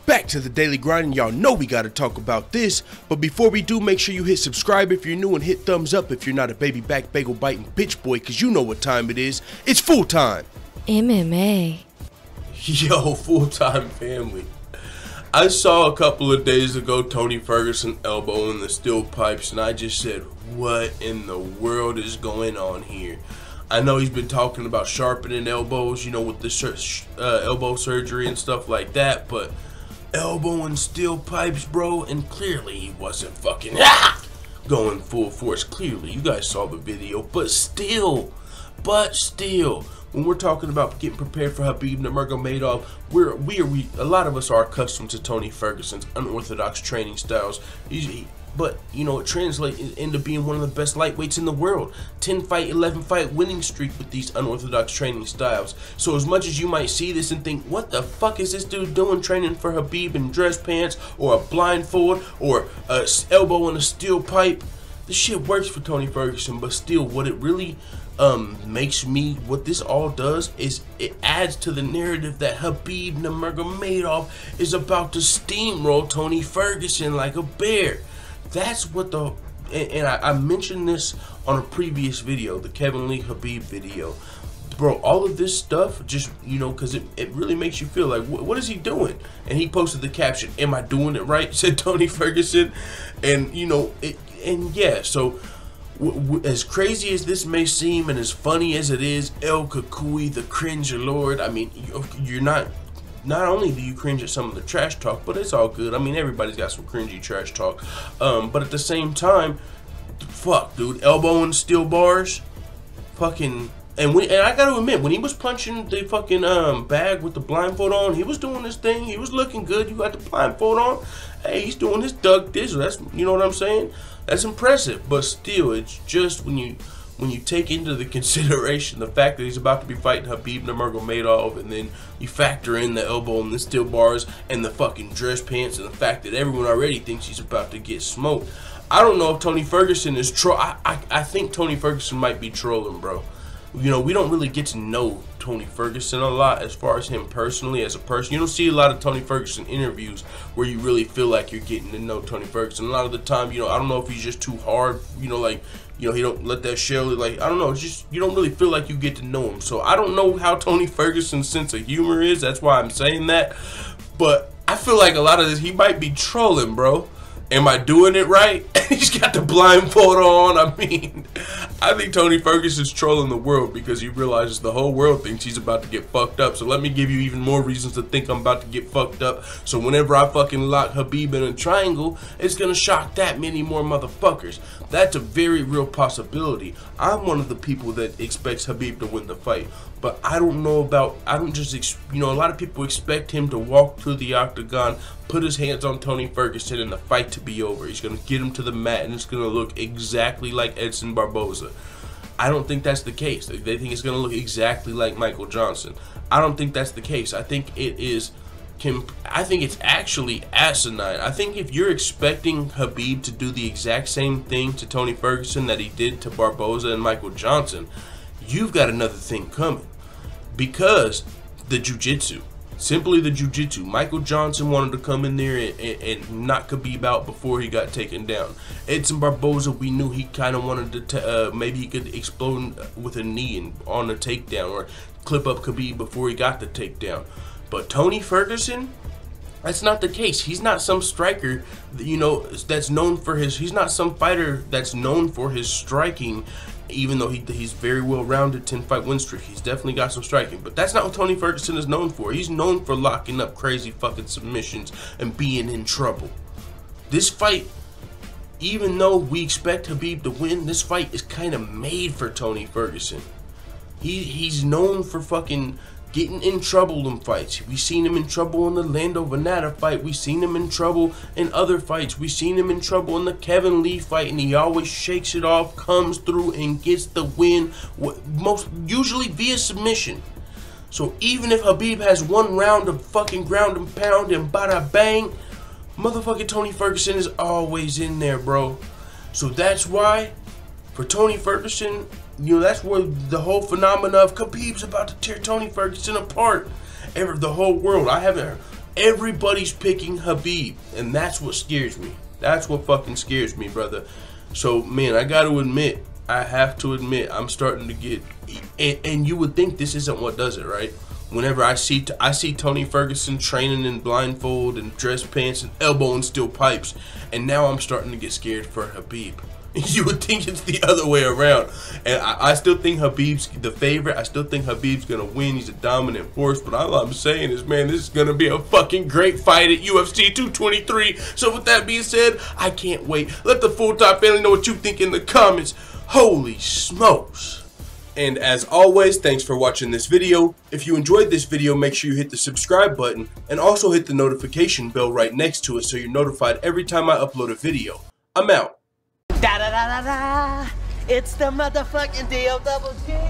Back to the daily grind, and y'all know we gotta talk about this. But before we do, make sure you hit subscribe if you're new and hit thumbs up if you're not a baby back bagel biting bitch boy, cause you know what time it is. It's full time. MMA. Yo, full-time family. I saw a couple of days ago Tony Ferguson elbowing the steel pipes, and I just said, what in the world is going on here? I know he's been talking about sharpening elbows, you know, with the elbow surgery and stuff like that, but elbowing steel pipes, bro, and clearly he wasn't fucking going full force. Clearly, you guys saw the video, but still, when we're talking about getting prepared for Khabib Nurmagomedov, a lot of us are accustomed to Tony Ferguson's unorthodox training styles. But, you know, it translates into being one of the best lightweights in the world. 10-fight, 11-fight winning streak with these unorthodox training styles. So as much as you might see this and think, what the fuck is this dude doing training for Khabib in dress pants or a blindfold or a elbow in a steel pipe? This shit works for Tony Ferguson, but still, what it really what this all does is it adds to the narrative that Khabib Nurmagomedov is about to steamroll Tony Ferguson like a bear. That's what I mentioned this on a previous video, the Kevin Lee Khabib video. Bro, all of this stuff just, you know, because it really makes you feel like, what is he doing? And he posted the caption, "Am I doing it right?" said Tony Ferguson. And, you know, yeah, so as crazy as this may seem and as funny as it is, El Kukui, the cringe lord, I mean, you're not only do you cringe at some of the trash talk, but it's all good. I mean, everybody's got some cringy trash talk. But at the same time, fuck, dude, elbowing steel bars, fucking, and I gotta admit, when he was punching the fucking bag with the blindfold on, he was doing his thing. He was looking good. You got the blindfold on. Hey, he's doing his Doug Dizzle. That's, you know what I'm saying? That's impressive. But still, it's just when you take into the consideration the fact that he's about to be fighting Khabib Nurmagomedov, and then you factor in the elbow and the steel bars and the fucking dress pants and the fact that everyone already thinks he's about to get smoked, I don't know if Tony Ferguson is I think Tony Ferguson might be trolling, bro. You know, we don't really get to know Tony Ferguson a lot as far as him personally as a person. You don't see a lot of Tony Ferguson interviews where you really feel like you're getting to know Tony Ferguson. A lot of the time, you know, I don't know if he's just too hard, you know, like, you know, he don't let that show, like, I don't know, it's just, you don't really feel like you get to know him. So I don't know how Tony Ferguson's sense of humor is, that's why I'm saying that. But I feel like a lot of this, he might be trolling, bro. Am I doing it right? He's got the blindfold on. I mean, I think Tony Ferguson's trolling the world because he realizes the whole world thinks he's about to get fucked up. So let me give you even more reasons to think I'm about to get fucked up. So whenever I fucking lock Khabib in a triangle, it's gonna shock that many more motherfuckers. That's a very real possibility. I'm one of the people that expects Khabib to win the fight. But I don't know about, you know, a lot of people expect him to walk to the octagon, put his hands on Tony Ferguson, and the fight to be over. He's going to get him to the mat, and it's going to look exactly like Edson Barboza. I don't think that's the case. They think it's going to look exactly like Michael Johnson. I don't think that's the case. I think it's actually asinine. I think if you're expecting Khabib to do the exact same thing to Tony Ferguson that he did to Barboza and Michael Johnson, you've got another thing coming. Because the jiu-jitsu, simply the jiu-jitsu. Michael Johnson wanted to come in there and knock Khabib out before he got taken down. Edson Barboza, we knew he kind of wanted to, maybe he could explode with a knee and on a takedown or clip up Khabib before he got the takedown. But Tony Ferguson, that's not the case. He's not some striker, you know, that's known for his, he's not some fighter that's known for his striking, even though he's very well-rounded 10-fight win streak. He's definitely got some striking, but that's not what Tony Ferguson is known for. He's known for locking up crazy fucking submissions and being in trouble. This fight, even though we expect Khabib to win, this fight is kind of made for Tony Ferguson. He's known for fucking getting in trouble in fights. We seen him in trouble in the Lando Venata fight. We seen him in trouble in other fights. We seen him in trouble in the Kevin Lee fight, and he always shakes it off, comes through, and gets the win, usually via submission. So even if Khabib has one round of fucking ground and pound and bada bang, motherfucking Tony Ferguson is always in there, bro. So that's why, for Tony Ferguson, you know, that's where the whole phenomena of Khabib's about to tear Tony Ferguson apart. The whole world. Everybody's picking Khabib, and that's what scares me. That's what fucking scares me, brother. So, man, I got to admit, I'm starting to get, and you would think this isn't what does it, right? Whenever I see Tony Ferguson training in blindfold and dress pants and elbowing steel pipes, and now I'm starting to get scared for Khabib. You would think it's the other way around. And I still think Khabib's the favorite. I still think Khabib's going to win. He's a dominant force. But all I'm saying is, man, this is going to be a fucking great fight at UFC 223. So with that being said, I can't wait. Let the full-time family know what you think in the comments. Holy smokes. And as always, thanks for watching this video. If you enjoyed this video, make sure you hit the subscribe button. And also hit the notification bell right next to it so you're notified every time I upload a video. I'm out. Da da da da da. It's the motherfucking DOWG.